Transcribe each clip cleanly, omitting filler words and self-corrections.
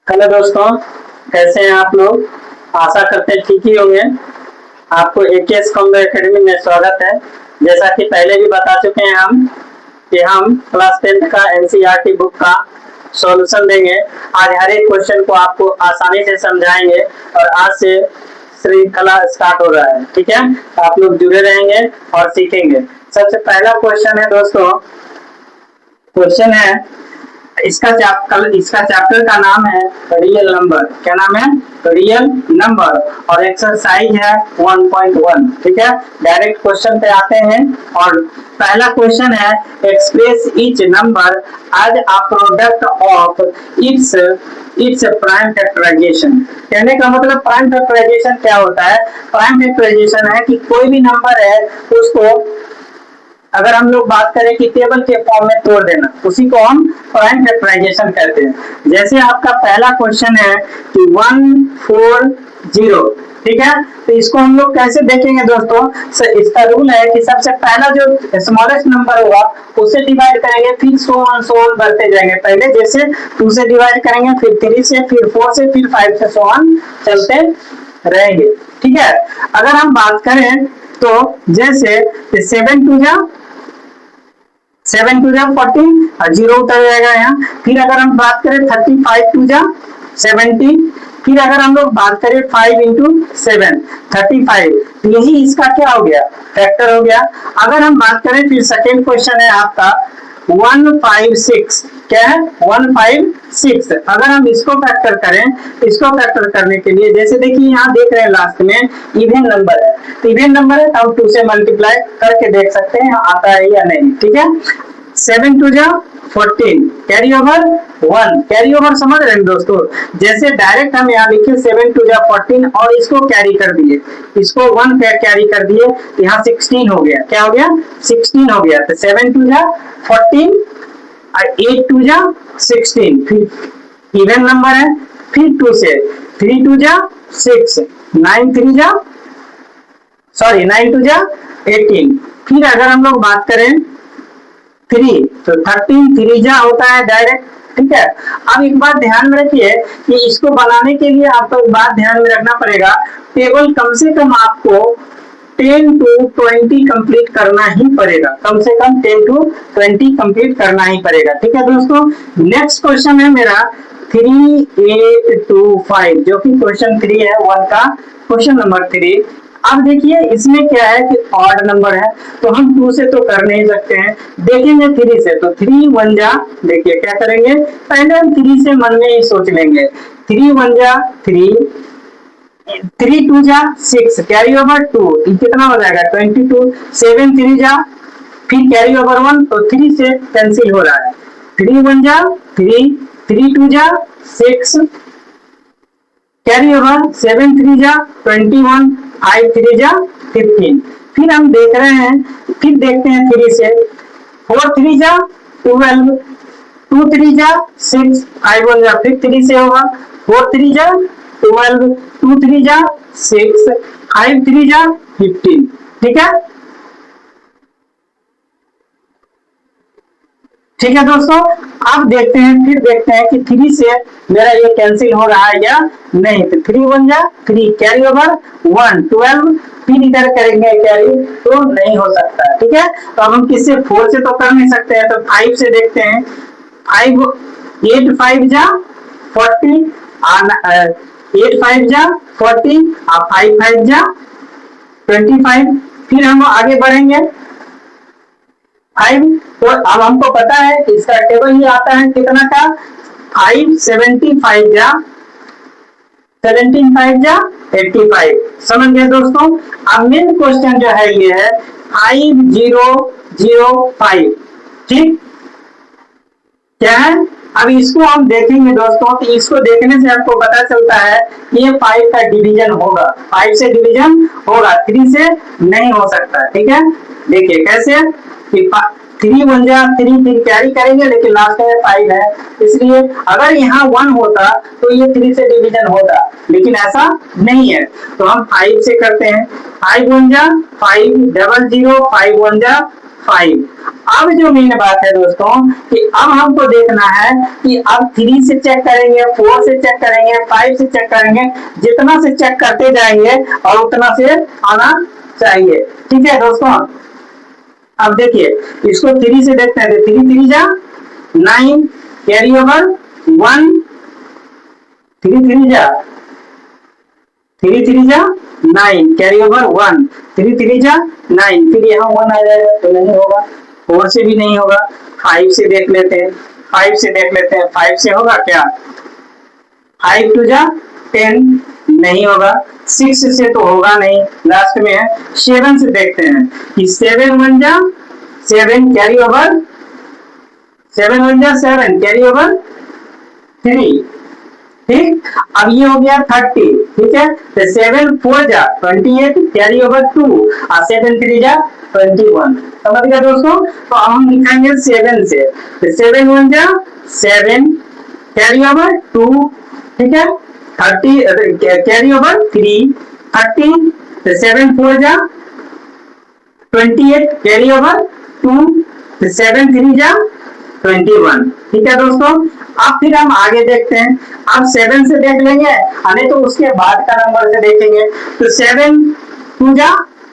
Hello दोस्तों, कैसे हैं आप लोग। आशा करते हैं ठीक ही होंगे। आपको एकेएस कॉम्बो एकेडमी में स्वागत है। जैसा कि पहले भी बता चुके हैं हम कि हम क्लास 10th का एनसीईआरटी बुक का सॉल्यूशन देंगे। आज हर एक क्वेश्चन को आपको आसानी से समझाएंगे और आज से श्रृंखला स्टार्ट हो रहा है। ठीक है, तो आप लोग जुड़े रहेंगे और सीखेंगे। सबसे पहला क्वेश्चन है दोस्तों, क्वेश्चन है इसका चैप्टर का नाम है रियल नंबर। क्या नाम है? Real number. और एक्सरसाइज है 1.1। ठीक है, डायरेक्ट क्वेश्चन पे आते हैं। और पहला क्वेश्चन है express each number as a product of its prime factorisation. कहने का मतलब प्राइम फैक्टराइजेशन क्या होता है? प्राइम फैक्टराइजेशन है कि कोई भी नंबर है उसको अगर हम लोग बात करें कि टेबल के फॉर्म में तोड़ देना, उसी को हम प्राइम फैक्टराइजेशन कहते हैं। जैसे आपका पहला क्वेश्चन है कि 140। ठीक है, तो इसको हम लोग कैसे देखेंगे दोस्तों? इसका रूल है कि सबसे पहला जो स्मॉलेस्ट नंबर होगा उससे डिवाइड करेंगे, फिर सो ऑन बढ़ते जाएंगे। पहले जैसे 2 से डिवाइड करेंगे, फिर 3 से, फिर 4 से, फिर 5 से, सो ऑन चलते रहेंगे। ठीक है, अगर हम बात करें तो जैसे 7 टू जा 14 और 0 उतर जाएगा यहाँ। फिर अगर हम बात करें 35 टू जा 70, फिर अगर हम लोग बात करें 5 इंटू 7 35, तो यही इसका क्या हो गया? फैक्टर हो गया। अगर हम बात करें फिर सेकेंड क्वेश्चन है आपका 156। क्या है? 156। अगर हम इसको फैक्टर करें, इसको फैक्टर करने के लिए जैसे देखिए यहाँ देख रहे हैं लास्ट में इवन नंबर है, तो इवन नंबर है तो हम 2 से मल्टीप्लाई करके देख सकते हैं आता है या नहीं। ठीक है, 7 टू जा 14, कैरी ओवर 1। कैरी ओवर समझ रहे हैं दोस्तों? जैसे डायरेक्ट हम यहाँ लिखे 7 टू जा 14 और इसको कैरी कर दिए, इसको 1 कैरी कर दिए, यहाँ 16 हो गया। क्या हो गया? 16 हो गया। तो 7 टू जा 14, 8 टू जा 16, फिर इवन नंबर है, फिर 2 से 3 टू जा 6, 9 टू जा 18। फिर अगर हम लोग बात करें 3 तो 13 3 जा होता है डायरेक्ट। ठीक है, अब एक बात ध्यान में रखिए कि इसको बनाने के लिए आपको एक बात ध्यान में रखना पड़ेगा, टेबल कम से कम आपको 10 to 20 कंप्लीट करना ही पड़ेगा। कम से कम 10 to 20 कंप्लीट करना ही पड़ेगा। ठीक है दोस्तों, नेक्स्ट क्वेश्चन है मेरा 3825, जो कि क्वेश्चन 3 है 1 का क्वेश्चन नंबर 3। अब देखिए इसमें क्या है कि ऑड नंबर है, तो हम 2 से तो कर नहीं सकते हैं, देखेंगे 3 से। तो 3 1 जा, देखिए क्या करेंगे, पहले हम 3 से मन में ही सोच लेंगे। 3 1 जा 3, 3 2 जा 6, कैरी ओवर 2, कितना हो जाएगा 22। 7 3 जा, फिर कैरी ओवर 1, तो 3 से कैंसिल हो रहा है। 3 1 जा 3, 3 2 जा 6, कैरी ओवर 7 3 जा 21, 5 3 जा 15। फिर हम देख रहे हैं, फिर देखते हैं 3 से 4 3 जा 12, 2 3 जा 6, 5 1 जा, फिर 3 से होगा 4 3 जा 12, 2 3 जा 6, 5 3 जा 15। ठीक है, ठीक है दोस्तों, अब देखते हैं, फिर देखते हैं कि 3 से मेरा ये कैंसिल हो रहा है या नहीं। तो 3 1 जा 3, कैरी ओवर 1 12, फिर इधर करेंगे कैरी, तो नहीं हो सकता। ठीक है, तो अब हम किससे 4 से तो कर नहीं सकते हैं, तो 5 से देखते हैं। 8 5 जा 40, 8 5 जा 40 और 5 5 जा 25। फिर हम आगे बढ़ेंगे 5, तो अब हमको पता है कि इसका टेबल ही आता है कितना का 5 75 जा 17 5 जा 85। समझ गए दोस्तों? अब मेन क्वेश्चन जो है ये है 5005। ठीक, क्या है? अब इसको हम देखेंगे दोस्तों, तो इसको देखने से आपको पता चलता है कि ये 5 का डिवीजन होगा, 5 से डिवीजन होगा, 3 से नहीं हो सकता। ठीक है, देखिए कैसे कि 3 1 जा 3, फिर कैरी करेंगे, लेकिन लास्ट में 5 है, इसलिए अगर यहाँ 1 होता तो ये 3 से डिवीजन होता, लेकिन ऐसा नहीं है। तो हम 5 से करते हैं। 5 1 जा 5, 0 0, 5 1 जा 5। अब जो मेन बात है दोस्तों कि अब हमको देखना है कि अब 3 से चेक करेंगे, 4 से चेक करेंगे, 5 से चेक करेंगे, जितना से चेक करते जाएंगे और उतना से आना चाहिए। ठीक है दोस्तों, अब देखिए इसको 3 से देखते हैं, 3 3 जा 9, कैरी ओवर 1, 3 3 जा 9, कैरी ओवर 1, 3 3 जा 9, फिर यहाँ 1 आ जाएगा तो नहीं होगा, 4 से भी नहीं होगा, 5 से देख लेते हैं, 5 से देख लेते हैं, 5 से होगा क्या, 5 2 जा 10, नहीं होगा, 6 से तो होगा नहीं, लास्ट में है। 7 से देखते हैं कि 7 1 जा 7, कैरी ओवर 7 1 जा 7, कैरी ओवर 3। ठीक, अब ये हो गया 30। ठीक है, तो 7 4 जा 28, कैरी ओवर 2 और 7 3 जा 21। समझ गया दोस्तों, तो अब हम लिखेंगे 7 से, तो 7 1 जा 7, कैरी ओवर 2, ठीक है, 30 कैरी ओवर 3, 30, तो 7 4 जा 28, कैरी ओवर 2, तो 7 3 जा 21। ठीक है दोस्तों, अब फिर हम आगे देखते हैं, अब 7 से देख लेंगे, नहीं तो उसके बाद का नंबर से देखेंगे, तो 7 2 जा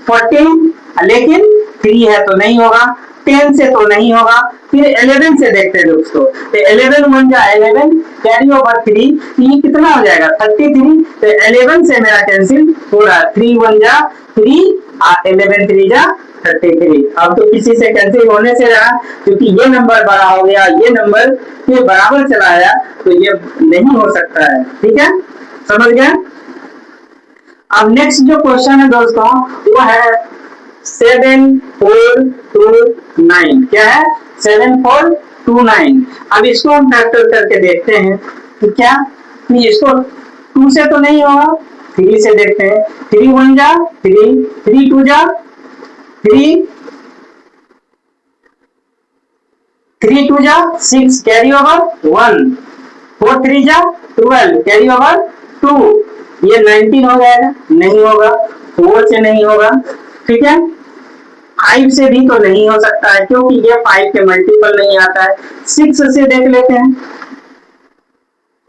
14, लेकिन 3 है तो नहीं होगा, 10 से तो नहीं होगा, फिर 11 से देखते हैं दोस्तों, तो 11 1 जा 11, कैरी ओवर 3, ये कितना हो जाएगा 33, तो 11 से मेरा कैंसिल हो रहा है, 3 1 जा 3 और 11 3 जा 33। अब तो किसी से कैंसिल होने से रहा, क्योंकि ये नंबर बड़ा हो गया, ये नंबर के बराबर चला आया, तो ये नहीं हो सकता है। ठीक है, समझ गए। अब नेक्स्ट जो क्वेश्चन है दोस्तों वो है 7 4 2 9। क्या है 7 4 2 9। अब इसको हम फैक्टर करके देखते हैं कि क्या, कि इसको 2 से तो नहीं होगा, 3 से देखते हैं, 3 1 जा 3, 3 2 जा 3, 3 2 जा 6, कैरी ओवर 1, 4 3 जा 12, कैरी ओवर 2, ये 19 हो जाएगा, नहीं होगा, 4 से नहीं होगा। ठीक है, 5 से भी तो नहीं हो सकता है, क्योंकि ये 5 के मल्टीपल नहीं आता है। 6 से देख लेते हैं,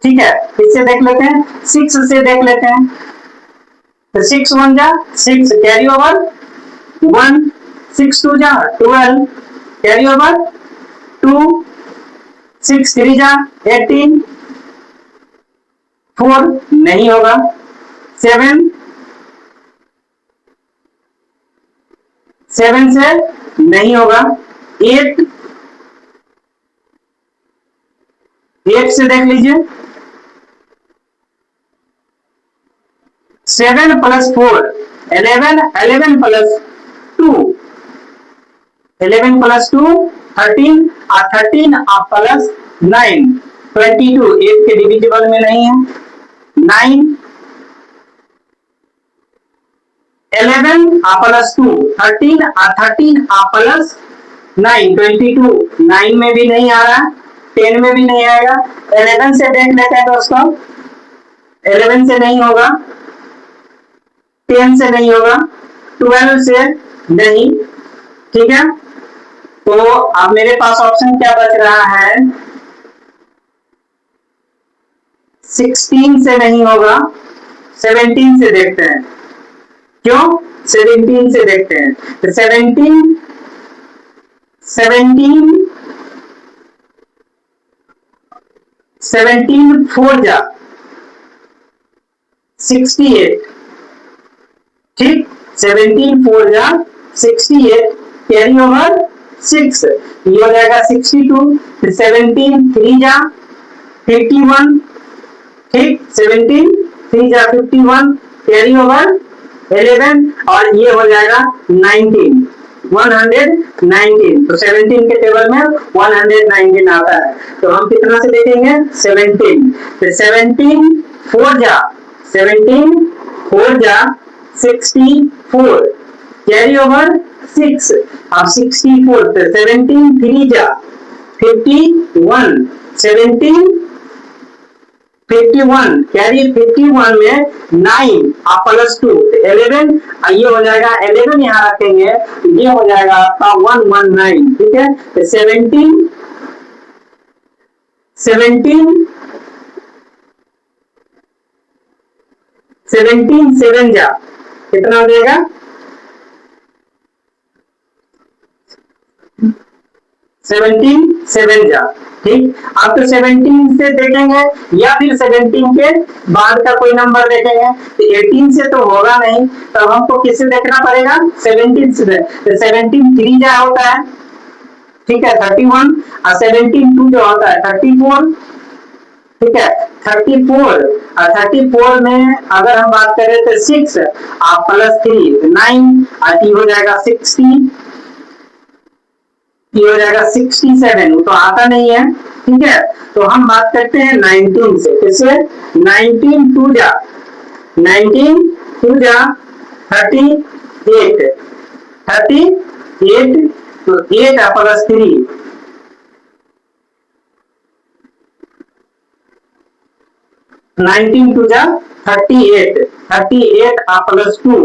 ठीक है, इससे देख लेते हैं, 6 से देख लेते हैं, तो 6 1 जा 6, कैरी ओवर 1, 6 2 जा 12, कैरी ओवर 2, 6 3 जा 18, 4 नहीं होगा, 7 से नहीं होगा, 8 से देख लीजिए, 7 + 4 11, 11 + 2 11 + 2 13 और 13 + 9 22, 8 के डिविजिबल में नहीं है, 9 11 + 2 13 और 13 + 9 22, 9 में भी नहीं आ रहा, 10 में भी नहीं आएगा। 11 से देख लेते हैं दोस्तों, 11 से नहीं होगा, 10 से नहीं होगा, 12 से नहीं। ठीक है, तो अब मेरे पास ऑप्शन क्या बच रहा है, 16 से नहीं होगा, 17 से देखते हैं, क्यों 17 से देखते हैं, तो 17 4 जा 68, ठीक, 17 4 जा 68, कैरी ओवर 6, ये हो जाएगा 62, फिर 17 3 जा 51, ठीक, 17 3 जा 51, कैरी ओवर 11 और ये हो जाएगा 19, 119। तो 17 के टेबल में 119 आता है, तो हम कितना से देखेंगे 17, तो 17 4 जा 64, कैरी ओवर 6, अब 64, तो 17 3 जा 51, 17 51 कैरी 51 में 9 आप प्लस 2 11, ये हो जाएगा 11 यहाँ रखेंगे, ये हो जाएगा आपका 119। ठीक है, 17 7 जा कितना हो जाएगा 17 जा। ठीक, अब तो 17 से देखेंगे या फिर 17 के बाद का कोई नंबर देखेंगे, तो 18 से तो होगा नहीं, तो हमको किससे देखना पड़ेगा 17 से। तो 17 3 जा होता है, ठीक है 31, और 17 2 जो होता है 34। ठीक है 34, और 34 में अगर हम बात करें तो 6 आप प्लस 3 9, और हो जाएगा 60, ये हो जाएगा 67, वो तो आता नहीं है। ठीक है, तो हम बात करते हैं 19 से, किससे 19 2 जा 38, तो 8 प्लस 3 19 2 जा 38 प्लस 2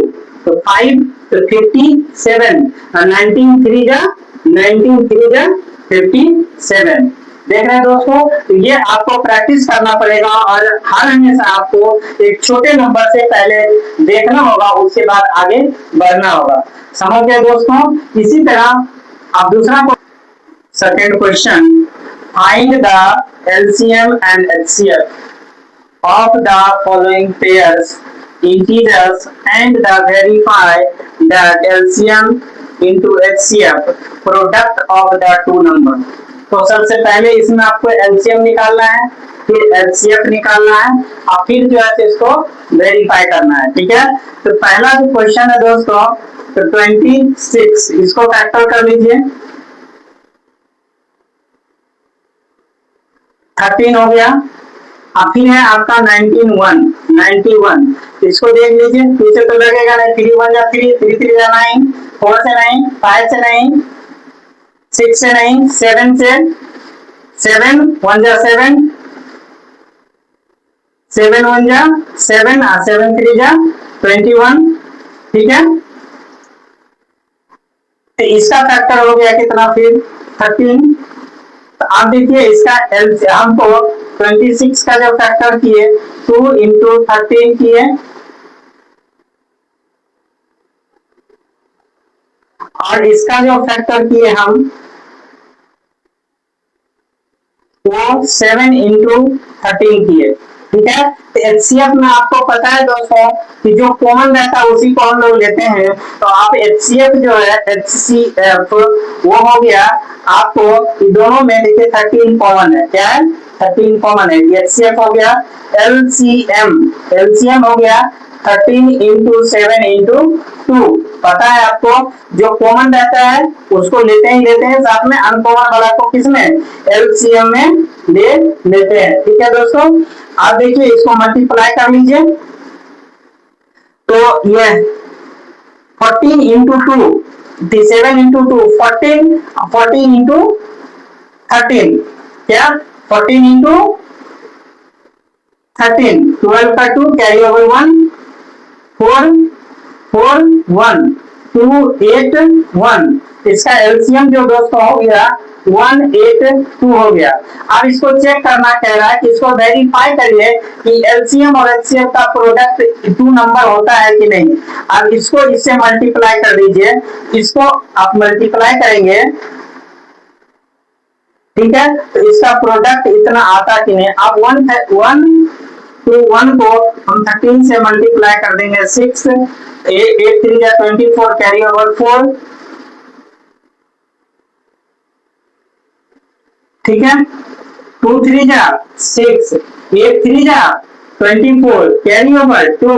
तो 5, तो 57, और 19 3 जा 57। देख रहे हैं दोस्तों, तो ये आपको प्रैक्टिस करना पड़ेगा, और हर हमेशा आपको एक छोटे नंबर से पहले देखना होगा, उसके बाद आगे बढ़ना होगा। समझ गए दोस्तों। इसी तरह आप दूसरा second question, find the LCM and HCF of the following pairs integers and the verify that LCM into HCF product of the two number। तो सबसे पहले इसमें आपको LCM निकालना है, फिर HCF निकालना है, और फिर जो है इसको वेरीफाई करना है। ठीक है, तो पहला जो क्वेश्चन है दोस्तों, तो 26 इसको फैक्टर कर लीजिए, 13 हो गया। अब फिर है आपका 91, इसको देख लीजिए, पीछे तो लगेगा नहीं, 3 1 जा 3, 3 3 जा 9, 4 से नहीं, 5 से नहीं, 6 से नहीं, 7 से, 7 1 जा 7, 7 1 जा 7, 7 3 जा 21। ठीक है, तो इसका फैक्टर हो गया कितना फिर 13। तो आप देखिए इसका हमको 26 का जो फैक्टर किए 2 इंटू 13 किए, और इसका जो फैक्टर किए हम वो 7 इंटू 13 किए। ठीक है, तो एचसीएफ में आपको पता है दोस्तों कि जो कॉमन रहता है उसी को हम लोग लेते हैं, तो आप एचसीएफ जो है एचसीएफ वो हो गया आपको दोनों में देखिए 13 कॉमन है, क्या है 13 कॉमन है, एचसीएफ हो गया। एलसीएम हो गया 13 इंटू 7 इंटू 2। पता है आपको जो कॉमन रहता है उसको लेते हैं, साथ में अनकॉमन वाला को किसमें एलसीएम में ले लेते हैं। ठीक है दोस्तों, आप देखिए इसको मल्टीप्लाई कर लीजिए, तो ये 14 इंटू 2 7 इंटू 2 14 इंटू 13, क्या 14 इंटू 13, 12 का 2 कैरी ओवर 1, 4 4 1 2 8 1, इसका एलसीएम जो दोस्तों हो गया 182 हो गया। अब इसको चेक करना कह रहा है कि इसको वेरीफाई करिए कि एलसीएम और एचसीएफ का प्रोडक्ट 2 नंबर होता है कि नहीं। अब इसको इससे मल्टीप्लाई कर दीजिए, इसको आप मल्टीप्लाई करेंगे, ठीक है, तो इसका प्रोडक्ट इतना आता कि नहीं। अब 1 to 1 को हम 13 से मल्टीप्लाई कर देंगे 6, 8 3 जा 24 कैरी ओवर 4। ठीक है, 2 3 जा 6, 8 3 जा 24 कैरी ओवर 2,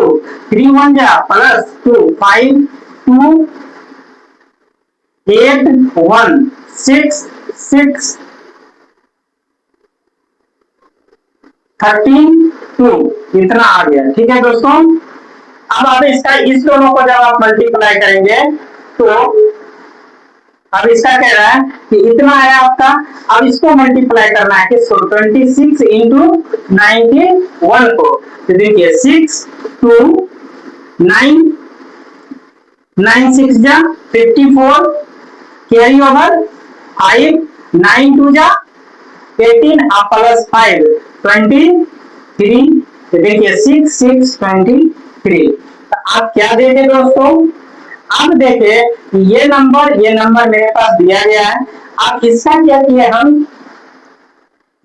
3 1 जा प्लस 2 5 2 8 1 6 6 13 2 इतना आ गया। ठीक है दोस्तों, अब आप इसका इस दोनों को जब आप मल्टीप्लाई करेंगे तो अब इसका कह रहा है कि इतना है आपका, अब इसको मल्टीप्लाई करना है किसको, 26 इंटू 91 को। तो देखिए 6 2 9 9 6 जा 54, कैरी ओवर 5 9 2 जा 18 प्लस 5 23। तो देखिए 6 6 23। तो आप क्या देखे दोस्तों, अब देखे ये नंबर मेरे पास दिया गया है। अब इसका क्या किया हम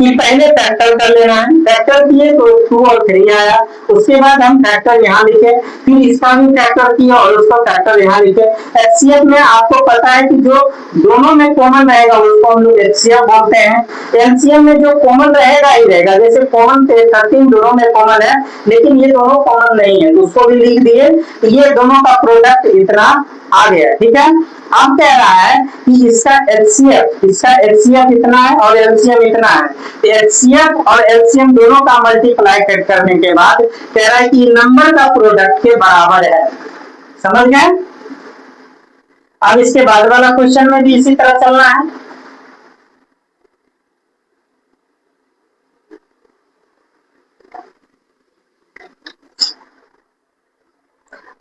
कि पहले फैक्टर कर लेना है, फैक्टर किए तो 2 और 3 आया, उसके बाद हम फैक्टर यहाँ लिखे, फिर इसका भी फैक्टर किया और उसका फैक्टर यहाँ लिखे। एचसीएफ में आपको पता है कि जो दोनों में कॉमन रहेगा उसको हम लोग एचसीएफ बोलते हैं। एलसीएम में जो कॉमन रहेगा ही रहेगा, जैसे कॉमन 13 दोनों में कॉमन है, लेकिन ये दोनों कॉमन नहीं है तो उसको भी लिख दिए। ये दोनों का प्रोडक्ट इतना आ गया, ठीक है। अब कह रहा है कि इसका एचसीएफ इतना है और एलसीएम इतना है। तो एचसीएफ और एलसीएम दोनों का मल्टीप्लाई करने के बाद कह रहा है कि नंबर का प्रोडक्ट के बराबर है। समझ गए। अब इसके बाद वाला क्वेश्चन में भी इसी तरह चलना है।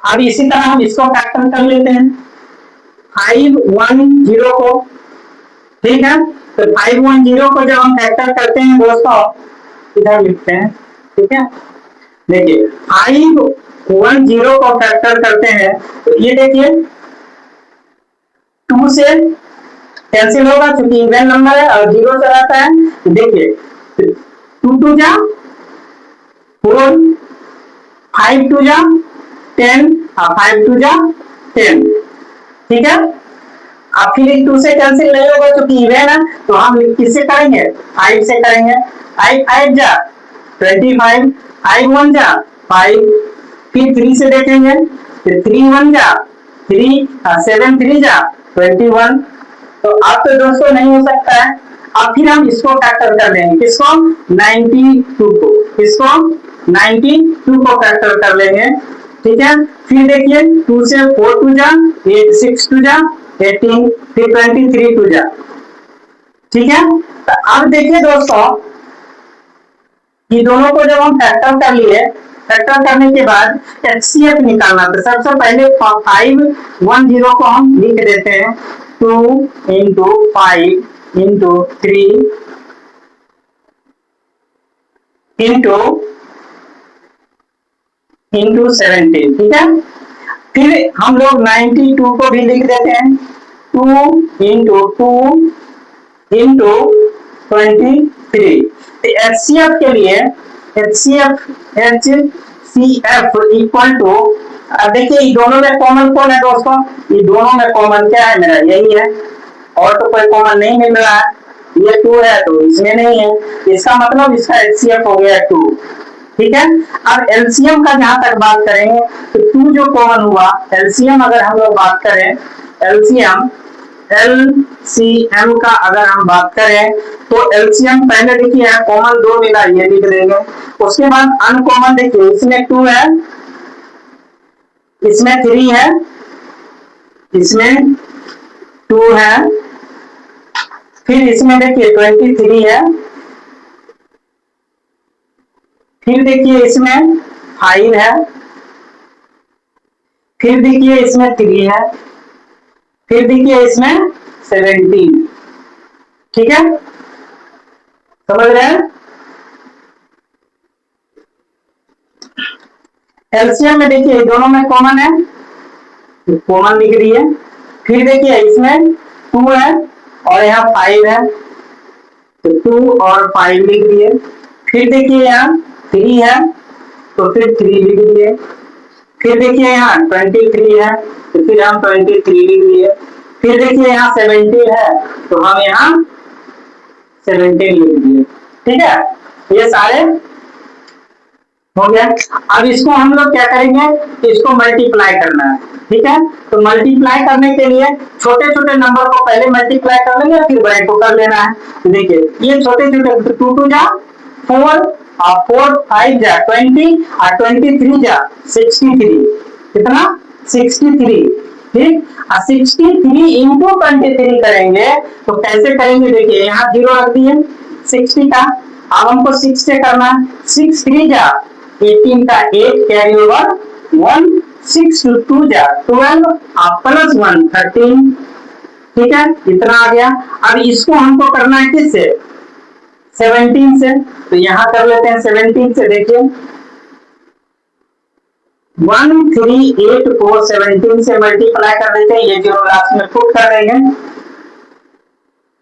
अब इसी तरह हम इसको फैक्टर कर लेते हैं 510 को, ठीक है। तो 510 को जब हम फैक्टर करते हैं दोस्तों, इधर लिखते हैं, ठीक है। देखिए 510 को फैक्टर करते हैं तो ये देखिए 2 से कैंसिल होगा क्योंकि इवन नंबर है और 0 से आता है। तो देखिए 2 2 जा 4, 5 2 जा 10 और 5 2 जा 10, ठीक है। अब फिर 2 से कैंसिल नहीं होगा क्योंकि इवन है, तो हम किससे करेंगे, 5 से करेंगे। 5 5 जा 25, 5 1 जा 5, फिर 3 से देखेंगे, फिर 3 1 जा 3, 7 3 जा 21। तो अब तो दोस्तों नहीं हो सकता है। अब फिर हम इसको फैक्टर कर लेंगे, किसको, 92 को, इसको 92 को फैक्टर कर लेंगे, ठीक है। फिर देखिए 2 से 4 2 जा 8, 6 2 जा 18, फिर 23 2 जा, ठीक है। तो अब देखिए दोस्तों ये दोनों को जब हम फैक्टर कर लिए, फैक्टर करने के बाद एचसीएफ निकालना, तो सबसे पहले 510 को हम लिख देते हैं 2 इंटू 5 इंटू 3 इंटू 17, ठीक है। फिर हम लोग 92 को भी लिख देते हैं 2 इंटू 2 इंटू 23। एचसीएफ के लिए एचसीएफ इक्वल टू, देखिए ये दोनों में कॉमन कौन है दोस्तों, ये दोनों में कॉमन क्या है, मेरा यही है, और तो कोई कॉमन नहीं मिल रहा है। ये 2 है तो इसमें नहीं है, इसका मतलब इसका एचसीएफ हो गया 2, ठीक है। अब एलसीएम का जहां तक बात करेंगे तो 2 जो कॉमन हुआ, एलसीएम अगर हम लोग बात करें, एलसीएम का अगर हम बात करें तो एलसीएम पहले देखिए कॉमन 2 मिला, ये लिख देंगे। उसके बाद अनकॉमन देखिए इसमें 2 है, इसमें 3 है, इसमें 2 है, फिर इसमें देखिए 23 है, फिर देखिए इसमें 5 है, फिर देखिए इसमें 3 है, फिर देखिए इसमें 17, ठीक है। समझ रहे हैं। एलसीएम में देखिए दोनों में कॉमन है, कॉमन लिख दिए। फिर देखिए इसमें 2 है और यहाँ 5 है, तो 2 और 5 लिख दिए। फिर देखिए यहाँ 3 है तो फिर 3 लिख दिए। फिर देखिए यहाँ 23 है तो फिर हम 23 लिख दिए। फिर देखिए यहाँ 17 है तो हम यहाँ 17 लिख दिए, ठीक है। ये सारे हो गया। अब इसको हम लोग क्या करेंगे, इसको मल्टीप्लाई करना है, ठीक है। तो मल्टीप्लाई करने के लिए छोटे छोटे नंबर को पहले मल्टीप्लाई कर लेंगे फिर बड़े को कर लेना है। तो देखिए ये छोटे छोटे 2 2 जा 4 और 4 5 जा 20 और 23 जा 63, कितना 63। ठीक। 63 इंटू 23 करेंगे तो कैसे करेंगे, देखिए यहाँ 0 रख दिए 60 का। अब हमको 6 से करना, 6 3 जा 18 का 8 कैरी ओवर 1, 6 2 जा 12 प्लस 1 13, ठीक है, इतना आ गया। अब इसको हमको करना है किससे, 17 से, तो यहाँ कर लेते हैं 17 से। देखिए 138 को 17 से मल्टीप्लाई कर देते हैं, ये जो लास्ट में पुट कर देंगे।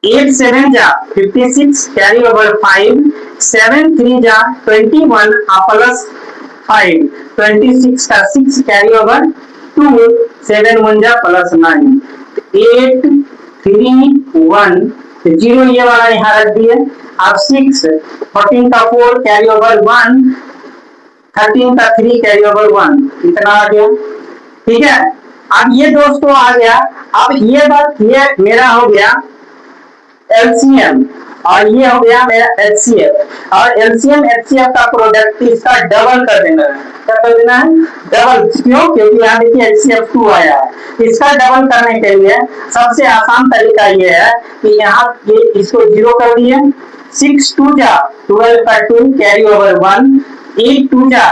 8 7 जा 56 कैरी ओवर 5, 7 3 जा 21 प्लस 5, 26 का 6 कैरी ओवर 2, 7 1 जा प्लस 9, 8 3 1 0 ये वाला यहाँ रख दिए। अब 6 14 का 4 कैरी ओवर 1, 13 का 3 कैरी ओवर 1, इतना आ गया, ठीक है। अब ये दोस्तों आ गया। अब ये बात, ये मेरा हो गया एलसीएम और ये हो गया मेरा एचसीएफ, और एलसीएम एचसीएफ का प्रोडक्ट इसका डबल कर देना है। क्या कर देना है, डबल। क्यों, क्योंकि यहाँ देखिए एचसीएफ 2 आया है। इसका डबल करने के लिए सबसे आसान तरीका ये है कि यहाँ ये इसको 0 कर दिए, 6 2 जा 12 का 2 कैरी ओवर 1, 8 2 जा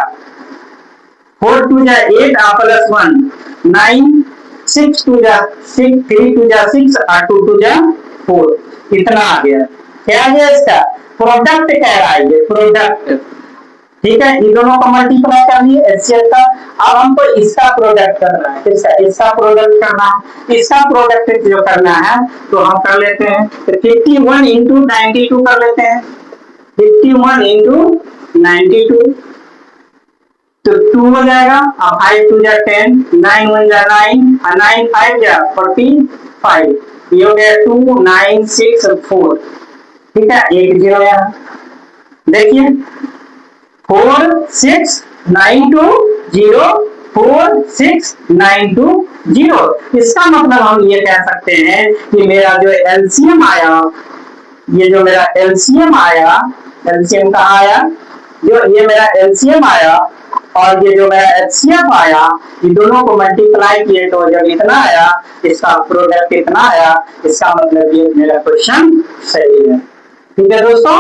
4 2 जा 8 प्लस 1 9, 6 2 जा 6 3 2 जा 6 और 2 2 जा 4, इतना आ गया। क्या आ गया, इसका प्रोडक्ट कह रहा है, ये प्रोडक्ट, ठीक है। इन दोनों को मल्टीप्लाई कर लिए एचसीएफ का। अब हमको इसका प्रोडक्ट करना है, इसका प्रोडक्ट करना है। इसका प्रोडक्ट जो करना है तो हम कर लेते हैं 51 इंटू 92 कर लेते हैं, 51 इंटू 92 तो 2 हो जाएगा, और 5 2 जा 10, 9 1 जा 9 और 9 5 जा 45, ये हो गया 2 9 6 4, ठीक है, एक 0 यहाँ। देखिए 4 6 9 2 0 4 6 9 2 0, इसका मतलब हम ये कह सकते हैं कि मेरा जो एलसीएम आया, ये जो मेरा एलसीएम आया, एलसीएम कहाँ आया, जो ये मेरा एलसीएम आया और ये जो मेरा एचसीएफ आया, ये दोनों को मल्टीप्लाई किए तो जब इतना आया, इसका प्रोडक्ट इतना आया, इसका मतलब ये मेरा क्वेश्चन सही है, ठीक है दोस्तों।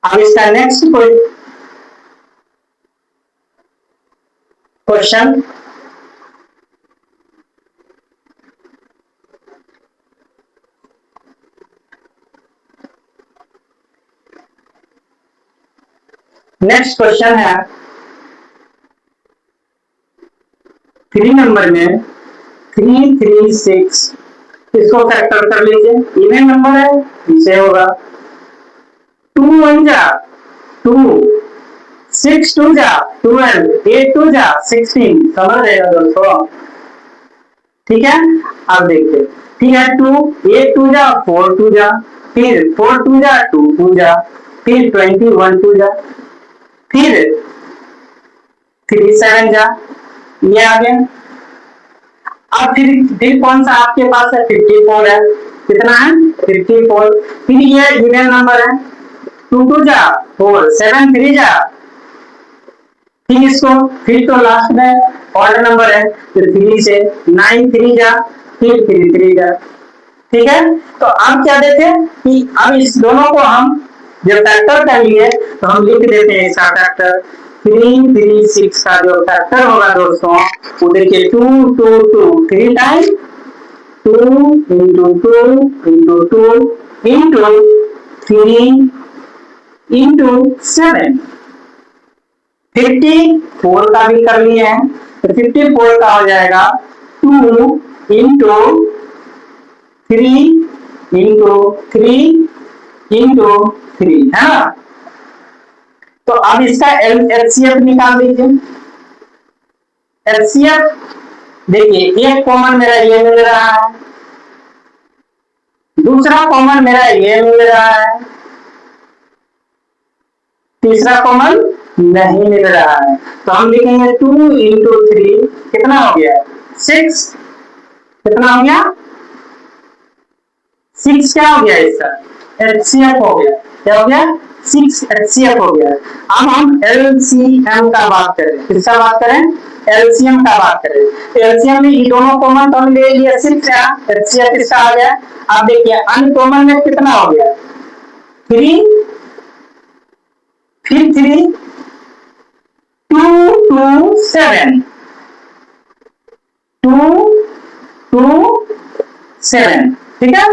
अब इसका नेक्स्ट क्वेश्चन, नेक्स्ट क्वेश्चन है 3 नंबर में 336, इसको फैक्टर कर लीजिए, इवन नंबर है, इसे होगा 2 1 जा 2, 6 2 जा 12, 8 2 जा 16, समझ रहेगा दोस्तों, ठीक है। अब देखिए, ठीक है, 2 8 2 जा 4 2 जा, फिर 4 2 जा 2 2 जा, फिर 21 2 जा, फिर 3 7 जा, ये आ गया। अब फिर कौन सा आपके पास है, 54 है, कितना है 54, फिर ये इवन नंबर है, 2 2 जा 4, 7 3 जा, फिर इसको, फिर तो लास्ट में ऑड नंबर है, फिर 3 से 9 3 जा, फिर 3 3 जा, ठीक है। तो अब क्या देखें कि अब इस दोनों को हम जब फैक्टर कर लिए तो हम लिख देते हैं इसका फैक्टर, 336 का जो फैक्टर होगा दोस्तों, वो देखिए 2 2 2 3 time 2 into 2 into 2 into 3 into 7, 54 का भी कर लिए हैं, तो 54 का हो जाएगा 2 इंटू 3 इंटू 3 इंटू 3, है ना। तो अब इसका एचसीएफ निकाल दीजिए। एचसीएफ देखिए, एक कॉमन मेरा ये मिल रहा है, दूसरा कॉमन मेरा ये मिल रहा है, तीसरा कॉमन नहीं मिल रहा है, तो हम लिखेंगे 2 इंटू 3, कितना हो गया 6, कितना हो गया 6, क्या हो गया इसका एचसीएफ हो गया, क्या हो गया 6 एचसीएफ हो गया। अब हम एलसीएम का बात करें, किसका बात करें, एलसीएम का बात करें तो एलसीएम में ये दोनों कॉमन तो हमने ले लिया, 6 एचसीएफ इसका आ गया। अब देखिए अनकॉमन में कितना हो गया, 3, फिर 3, 2 2 7, 2 2 7, ठीक है।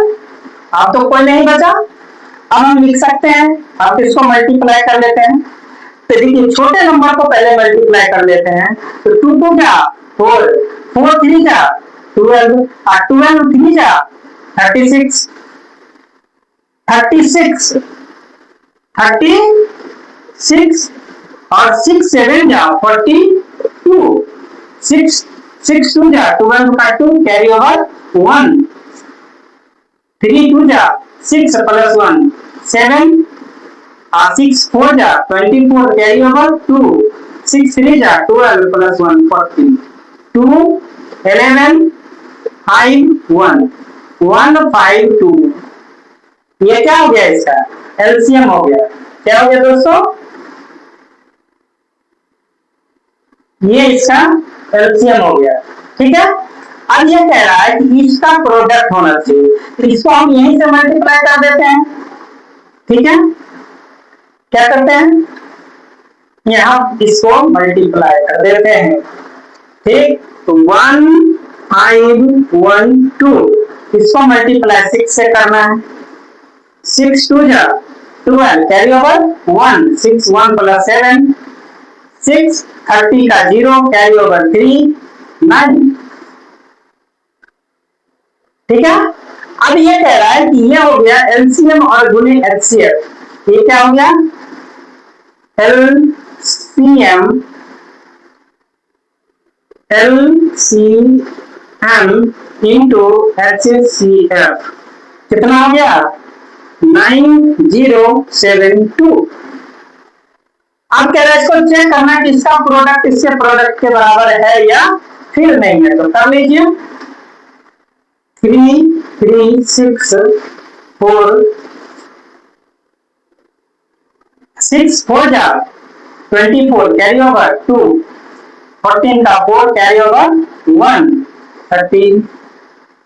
अब तो कोई नहीं बचा, अब हम लिख सकते हैं, अब इसको मल्टीप्लाई कर लेते हैं। तो देखिए छोटे नंबर को पहले मल्टीप्लाई कर लेते हैं, तो 2 2 क्या 4, 4 3 क्या 12, और 12 3 क्या 36, 36 36 और 6 7 जा 42, 6 6 2 जा 12 का 2 कैरी ओवर 1, 3 2 जा 6 प्लस 1 7, 6 4 जा 24 कैरी ओवर 2, 6 3 जा 12 प्लस 1 14, 2 11 5 1 1 5 2। ये क्या हो गया, इसका एलसीएम हो गया। क्या हो गया दोस्तों, ये इसका एलसीएम हो गया, ठीक है। अब ये कह रहा है कि इसका प्रोडक्ट होना चाहिए, तो इसको हम यहीं से मल्टीप्लाई कर देते हैं, ठीक है। क्या करते हैं, यहां इसको मल्टीप्लाई कर देते हैं, ठीक। तो 1 5 1 2 इसको मल्टीप्लाई 6 से करना है, 6 2 जा 12 कैरी ओवर 1, 6 1 प्लस 7 6, 30 का 0 कैरी ओवर 3 9, ठीक है। अब ये कह रहा है कि ये हो गया एलसीएम और गुणे एचसीएफ। ये क्या हो गया, एलसीएम इंटू एचसीएफ कितना हो गया 9072। अब कह रहा है इसको चेक करना है कि इसका प्रोडक्ट इसके प्रोडक्ट के बराबर है या फिर नहीं है, तो कर लीजिए 3 3 6 4 6 4 जा 24 कैरी ओवर 2, 14 का 4 कैरी ओवर 1 13,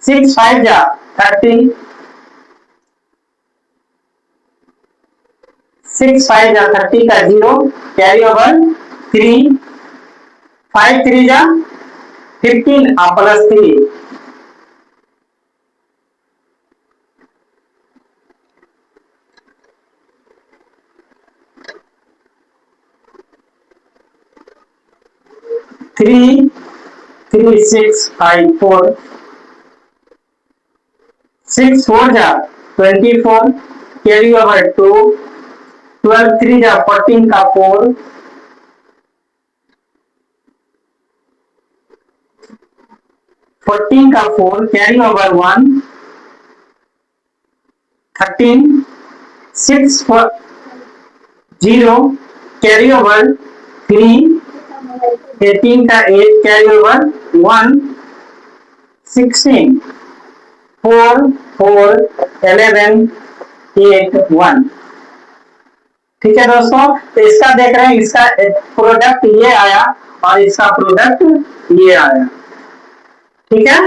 6 5 जा 30, 6 5 जा 30 का 0 कैरी ओवर 3, 5 3 जा 15 प्लस 3, 3 3 6 5 4, 6 4 जा 24 कैरी ओवर 2, 12 3 जा 14 का 4, 14 का 4 कैरी ओवर 1, 13 6 4 0 कैरी ओवर 3, 18 का 8 कैरी ओवर 1, 16 4 4 11 8 1, ठीक है दोस्तों। तो इसका देख रहे हैं, इसका प्रोडक्ट ये आया और इसका प्रोडक्ट ये आया, ठीक है।